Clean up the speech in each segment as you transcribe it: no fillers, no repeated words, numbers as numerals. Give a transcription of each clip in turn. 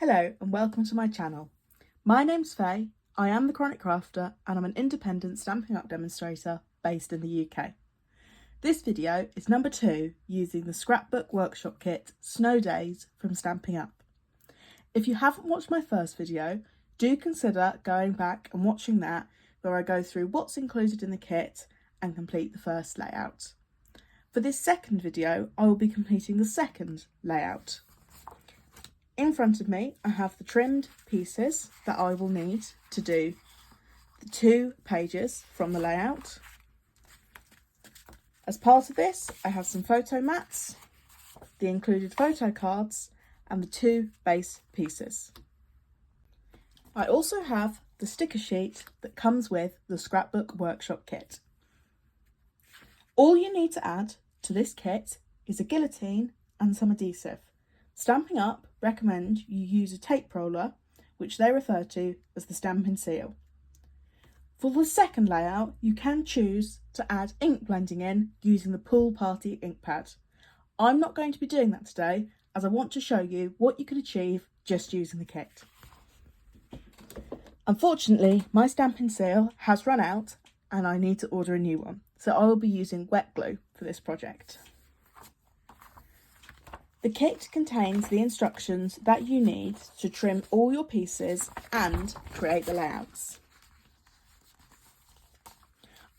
Hello and welcome to my channel. My name's Faye, I am the Chronic Crafter and I'm an independent Stampin' Up demonstrator based in the UK. This video is number 2 using the Scrapbook Workshop Kit Snow Days from Stampin' Up. If you haven't watched my first video, do consider going back and watching that where I go through what's included in the kit and complete the first layout. For this second video, I will be completing the second layout. In front of me, I have the trimmed pieces that I will need to do the 2 pages from the layout. As part of this, I have some photo mats, the included photo cards, and the 2 base pieces. I also have the sticker sheet that comes with the Scrapbook Workshop Kit. All you need to add to this kit is a guillotine and some adhesive. Stampin' Up recommend you use a tape roller, which they refer to as the Stampin' Seal. For the second layout, you can choose to add ink blending in using the Pool Party ink pad. I'm not going to be doing that today as I want to show you what you can achieve just using the kit. Unfortunately, my Stampin' Seal has run out and I need to order a new one, so I will be using wet glue for this project. The kit contains the instructions that you need to trim all your pieces and create the layouts.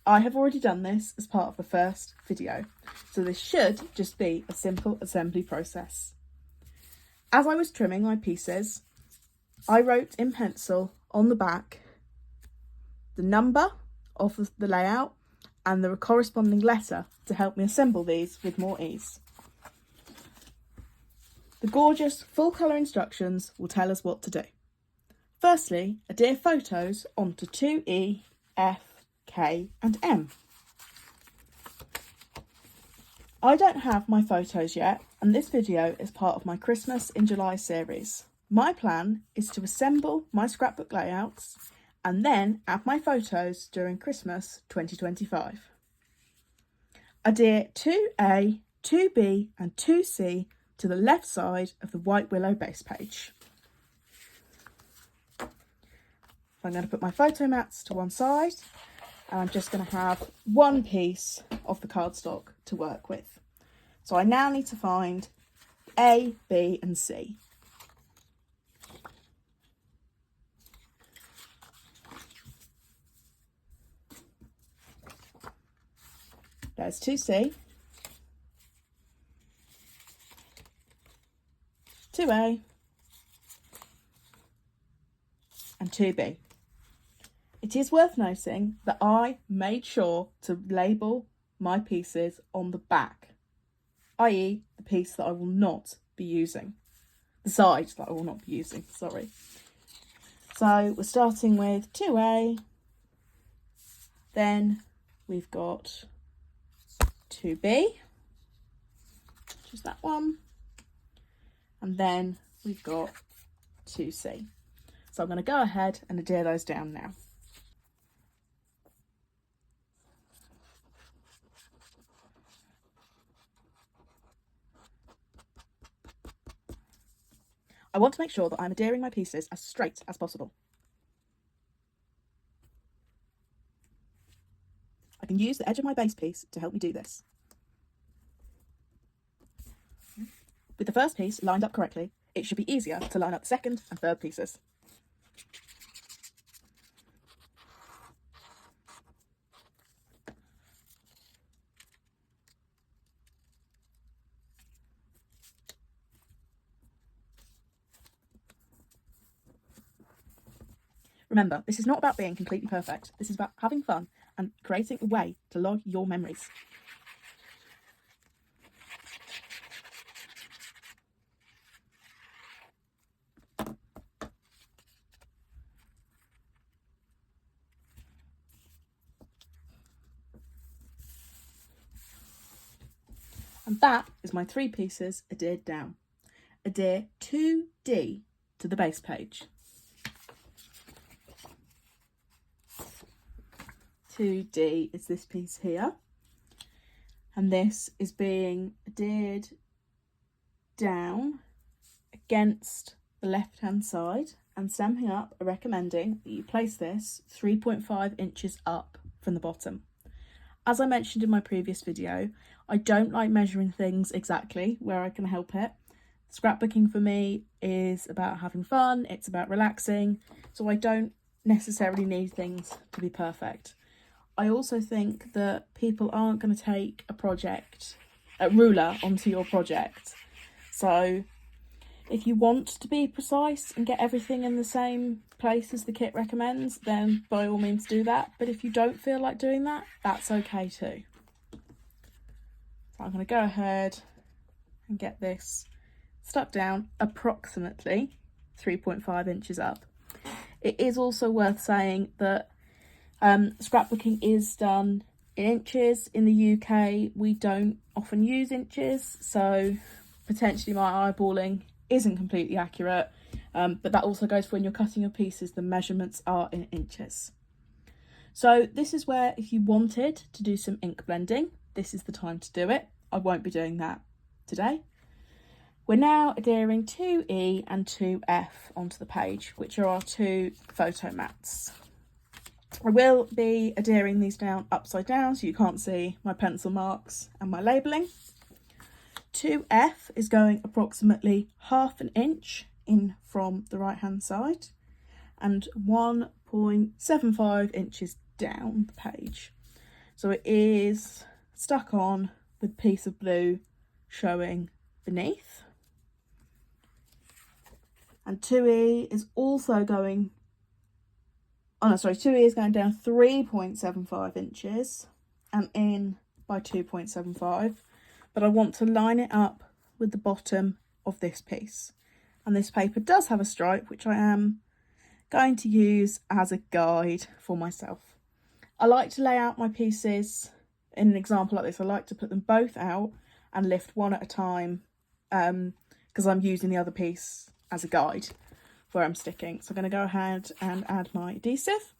I have already done this as part of the first video, so this should just be a simple assembly process. As I was trimming my pieces, I wrote in pencil on the back the number of the layout and the corresponding letter to help me assemble these with more ease. The gorgeous full colour instructions will tell us what to do. Firstly, adhere photos onto 2E, F, K and M. I don't have my photos yet, and this video is part of my Christmas in July series. My plan is to assemble my scrapbook layouts and then add my photos during Christmas 2025. Adhere 2A, 2B and 2C to the left side of the White Willow base page. I'm going to put my photo mats to one side and I'm just going to have one piece of the cardstock to work with. So I now need to find A, B and C. There's 2C. 2A and 2B. It is worth noting that I made sure to label my pieces on the back, i.e. the piece that I will not be using, the side that I will not be using, sorry. So we're starting with 2A, then we've got 2B, which is that one. And then we've got 2C. So I'm going to go ahead and adhere those down now. I want to make sure that I'm adhering my pieces as straight as possible. I can use the edge of my base piece to help me do this. With the first piece lined up correctly, it should be easier to line up the second and third pieces. Remember, this is not about being completely perfect. This is about having fun and creating a way to log your memories. And that is my 3 pieces adhered down. Adhere 2D to the base page. 2D is this piece here. And this is being adhered down against the left hand side, and Stampin' Up are recommending that you place this 3.5 inches up from the bottom. As I mentioned in my previous video, I don't like measuring things exactly where I can help it. Scrapbooking for me is about having fun, it's about relaxing, so I don't necessarily need things to be perfect. I also think that people aren't going to take a ruler onto your project. So if you want to be precise and get everything in the same place as the kit recommends, then by all means do that. But if you don't feel like doing that, that's okay too. So I'm going to go ahead and get this stuck down approximately 3.5 inches up. It is also worth saying that scrapbooking is done in inches. In the UK, we don't often use inches, so potentially my eyeballing isn't completely accurate, but that also goes for when you're cutting your pieces, the measurements are in inches. So this is where, if you wanted to do some ink blending, this is the time to do it. I won't be doing that today. We're now adhering 2E and 2F onto the page, which are our two photo mats. I will be adhering these down upside down so you can't see my pencil marks and my labelling. 2F is going approximately 1/2 inch in from the right hand side and 1.75 inches down the page. So it is stuck on with a piece of blue showing beneath. And 2E is also going, 2E is going down 3.75 inches and in by 2.75. But I want to line it up with the bottom of this piece. And this paper does have a stripe, which I am going to use as a guide for myself. I like to lay out my pieces in an example like this. I like to put them both out and lift one at a time because I'm using the other piece as a guide where I'm sticking. So I'm going to go ahead and add my adhesive.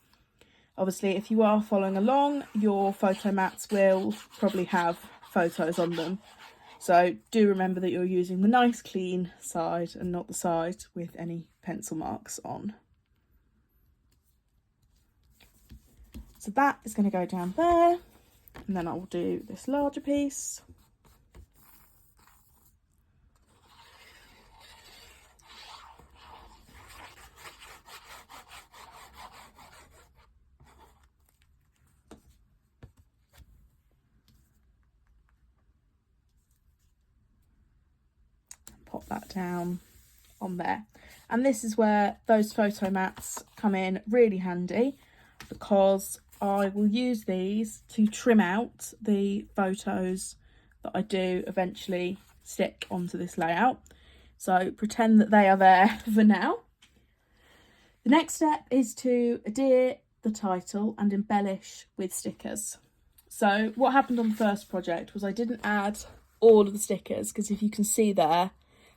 Obviously, if you are following along, your photo mats will probably have photos on them, so do remember that you're using the nice clean side and not the side with any pencil marks on. So that is going to go down there, and then I will do this larger piece. Pop that down on there, and this is where those photo mats come in really handy, because I will use these to trim out the photos that I do eventually stick onto this layout. So pretend that they are there for now. The next step is to adhere the title and embellish with stickers. So what happened on the first project was I didn't add all of the stickers, because if you can see there,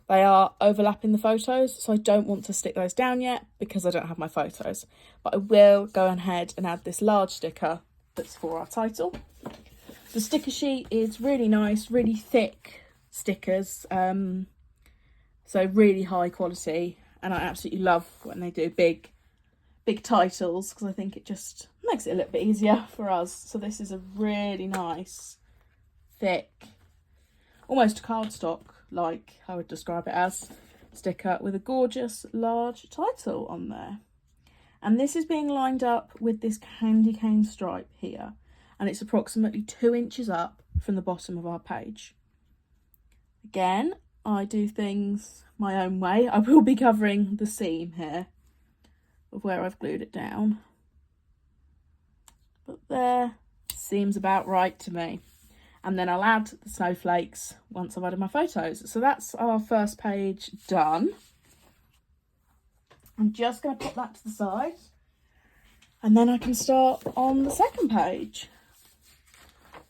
they are overlapping the photos, so I don't want to stick those down yet because I don't have my photos. But I will go ahead and add this large sticker that's for our title. The sticker sheet is really nice, really thick stickers, so really high quality, and I absolutely love when they do big titles, because I think it just makes it a little bit easier for us. So this is a really nice, thick, almost cardstock, like I would describe it as, sticker with a gorgeous large title on there. And this is being lined up with this candy cane stripe here, and it's approximately 2 inches up from the bottom of our page. Again, I do things my own way. I will be covering the seam here of where I've glued it down, but there seems about right to me. And then I'll add the snowflakes once I've added my photos. So that's our first page done. I'm just going to put that to the side, and then I can start on the second page.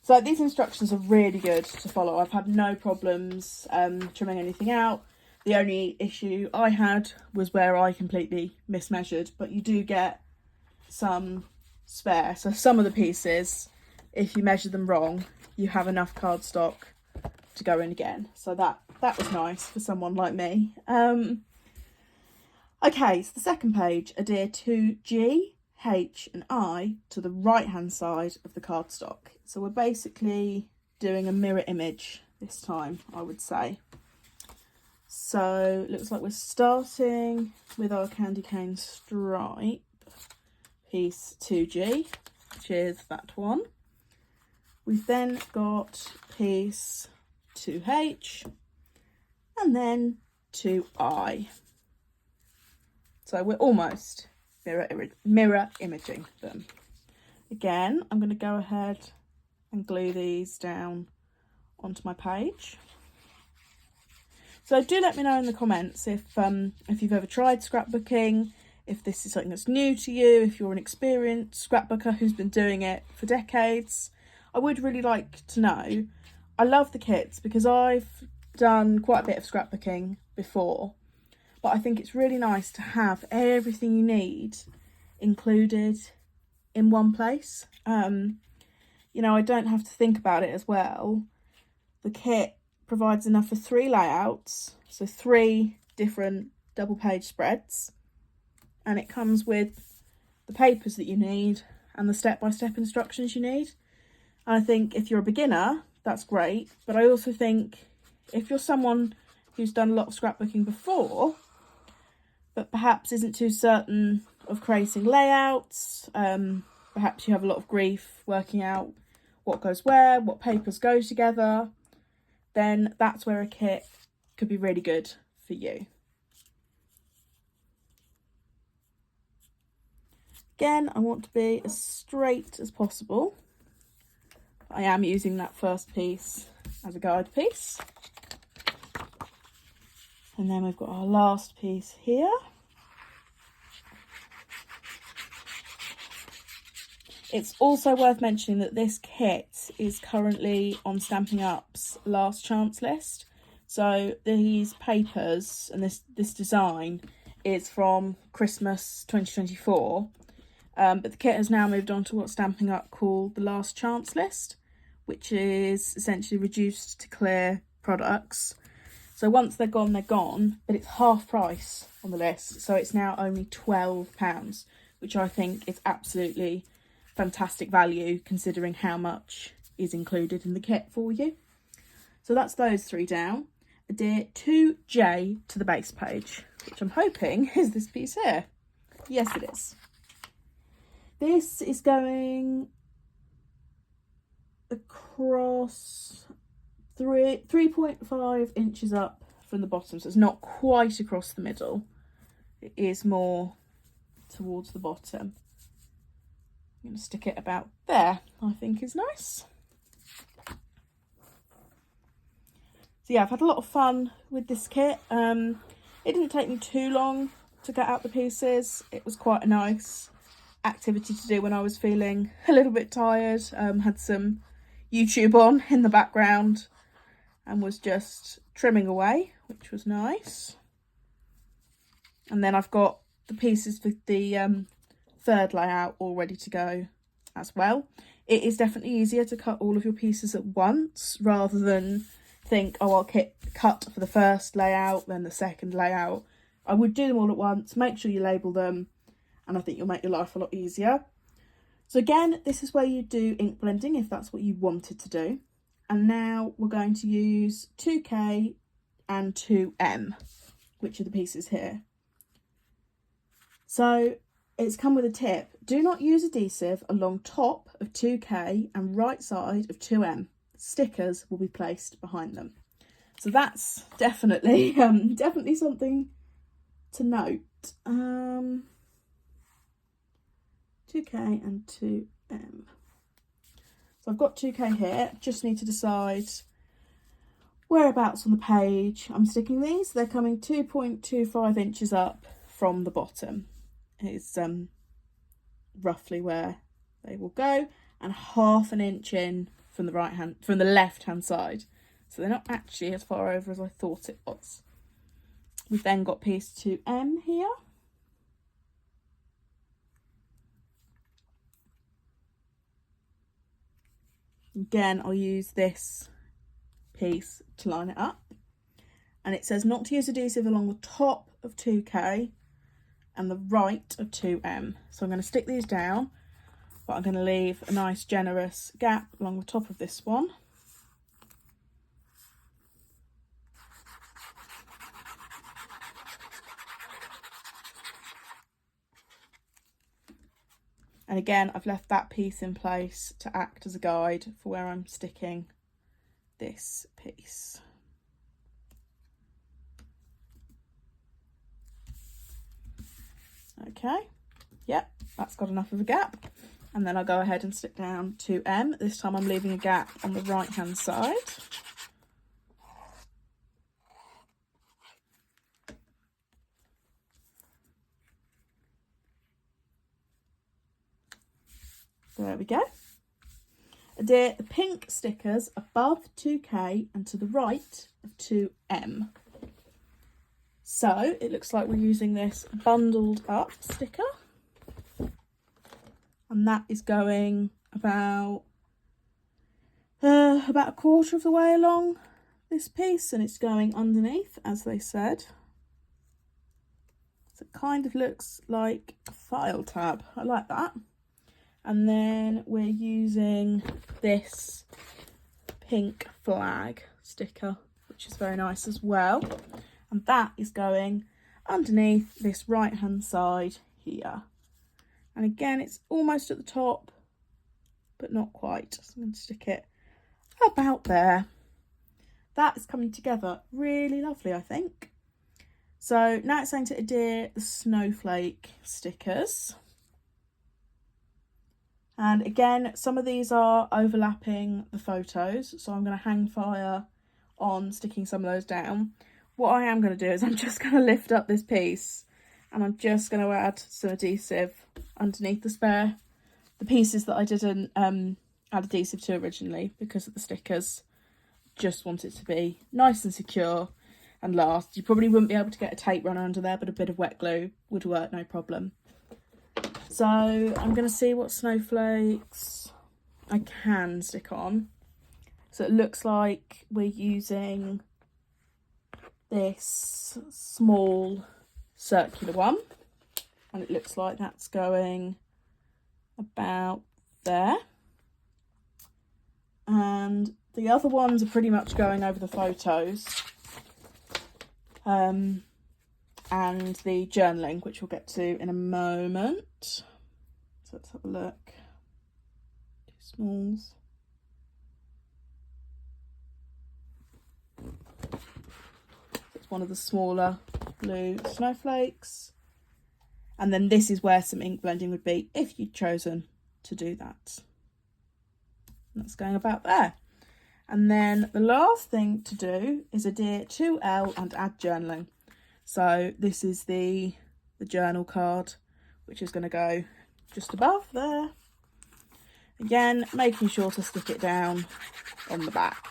So these instructions are really good to follow. I've had no problems trimming anything out. The only issue I had was where I completely mismeasured, but you do get some spare. So some of the pieces, if you measure them wrong, you have enough cardstock to go in again. So that was nice for someone like me. Okay, so the second page, adhere to G, H and I to the right hand side of the cardstock. So we're basically doing a mirror image this time, I would say. So it looks like we're starting with our candy cane stripe, piece 2G, which is that one. We've then got piece 2H and then 2I. So we're almost mirror imaging them. Again, I'm going to go ahead and glue these down onto my page. So do let me know in the comments if you've ever tried scrapbooking, if this is something that's new to you, if you're an experienced scrapbooker who's been doing it for decades. I would really like to know. I love the kits because I've done quite a bit of scrapbooking before, but I think it's really nice to have everything you need included in one place. You know, I don't have to think about it as well. The kit provides enough for 3 layouts, so 3 different double page spreads, and it comes with the papers that you need and the step-by-step instructions you need. And I think if you're a beginner, that's great, but I also think if you're someone who's done a lot of scrapbooking before, but perhaps isn't too certain of creating layouts, perhaps you have a lot of grief working out what goes where, what papers go together, then that's where a kit could be really good for you. Again, I want to be as straight as possible. I am using that first piece as a guide piece. And then we've got our last piece here. It's also worth mentioning that this kit is currently on Stampin' Up's last chance list. So these papers and this design is from Christmas 2024. But the kit has now moved on to what Stampin' Up call the last chance list, which is essentially reduced to clear products. So once they're gone, but it's half price on the list. So it's now only £12, which I think is absolutely fantastic value considering how much is included in the kit for you. So that's those 3 down. Adhere 2J to the base page, which I'm hoping is this piece here. Yes, it is. This is going across 3.5 inches up from the bottom, so it's not quite across the middle. It is more towards the bottom. I'm going to stick it about there, I think is nice. So yeah, I've had a lot of fun with this kit. It didn't take me too long to get out the pieces. It was quite a nice activity to do when I was feeling a little bit tired. Had some YouTube on in the background and was just trimming away, which was nice. And then I've got the pieces for the third layout all ready to go as well. It is definitely easier to cut all of your pieces at once rather than think, oh, I'll cut for the first layout, then the second layout. I would do them all at once, make sure you label them, and I think you'll make your life a lot easier. So again, this is where you do ink blending if that's what you wanted to do. And now we're going to use 2K and 2M, which are the pieces here. So it's come with a tip. Do not use adhesive along top of 2K and right side of 2M. Stickers will be placed behind them. So that's definitely definitely something to note. 2K and 2M. So I've got 2K here, just need to decide whereabouts on the page I'm sticking these. They're coming 2.25 inches up from the bottom. It's roughly where they will go, and half an inch in from the left hand side. So they're not actually as far over as I thought it was. We've then got piece 2M here. Again, I'll use this piece to line it up. And it says not to use adhesive along the top of 2K and the right of 2M. So I'm going to stick these down, but I'm going to leave a nice generous gap along the top of this one. And again, I've left that piece in place to act as a guide for where I'm sticking this piece. Okay, yep, that's got enough of a gap. And then I'll go ahead and stick down 2M. This time I'm leaving a gap on the right hand side. There we go. Adhere the pink stickers above 2K and to the right of 2M. So it looks like we're using this bundled up sticker. And that is going about a quarter of the way along this piece, and it's going underneath, as they said. So it kind of looks like a file tab. I like that. And then we're using this pink flag sticker, which is very nice as well. And that is going underneath this right hand side here. And again, it's almost at the top, but not quite. So I'm going to stick it about there. That is coming together really lovely, I think. So now it's going to adhere the snowflake stickers. And again, some of these are overlapping the photos, so I'm going to hang fire on sticking some of those down. What I am going to do is I'm just going to lift up this piece and I'm just going to add some adhesive underneath the pieces that I didn't add adhesive to originally because of the stickers. Just want it to be nice and secure and last. You probably wouldn't be able to get a tape runner under there, but a bit of wet glue would work, no problem. So I'm going to see what snowflakes I can stick on. So it looks like we're using this small circular one, and it looks like that's going about there. And the other ones are pretty much going over the photos. And the journaling, which we'll get to in a moment. So let's have a look. 2 smalls. It's one of the smaller blue snowflakes. And then this is where some ink blending would be if you'd chosen to do that. And that's going about there. And then the last thing to do is adhere 2L and add journaling. So this is the journal card, which is going to go just above there. Again, making sure to stick it down on the back.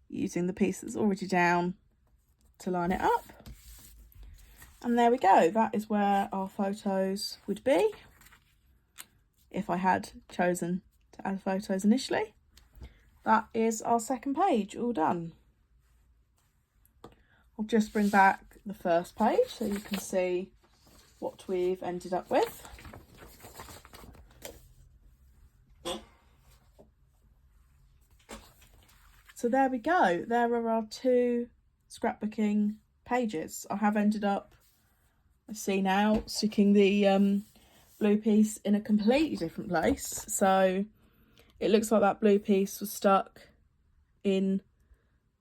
Using the piece that's already down to line it up. And there we go. That is where our photos would be if I had chosen to add photos initially. That is our second page all done. I'll just bring back the first page so you can see what we've ended up with. So there we go. There are our 2 scrapbooking pages. I have ended up, I see now, sticking the blue piece in a completely different place. So it looks like that blue piece was stuck in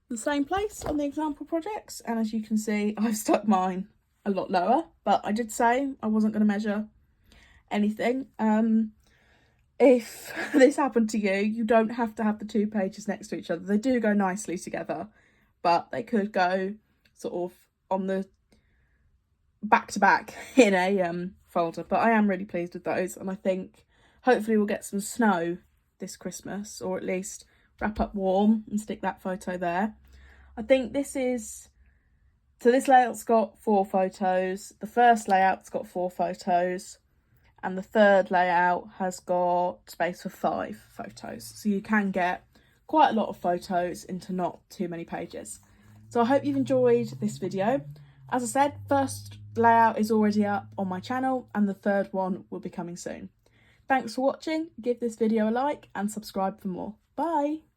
the same place on the example projects. And as you can see, I've stuck mine a lot lower, but I did say I wasn't going to measure anything. If this happened to you, you don't have to have the 2 pages next to each other. They do go nicely together, but they could go sort of on the back to back in a folder. But I am really pleased with those, and I think hopefully we'll get some snow this Christmas, or at least wrap up warm and stick that photo there. I think this layout's got 4 photos. The first layout's got 4 photos, and the third layout has got space for 5 photos. So you can get quite a lot of photos into not too many pages. So I hope you've enjoyed this video. As I said, first layout is already up on my channel and the third one will be coming soon. Thanks for watching, give this video a like and subscribe for more. Bye!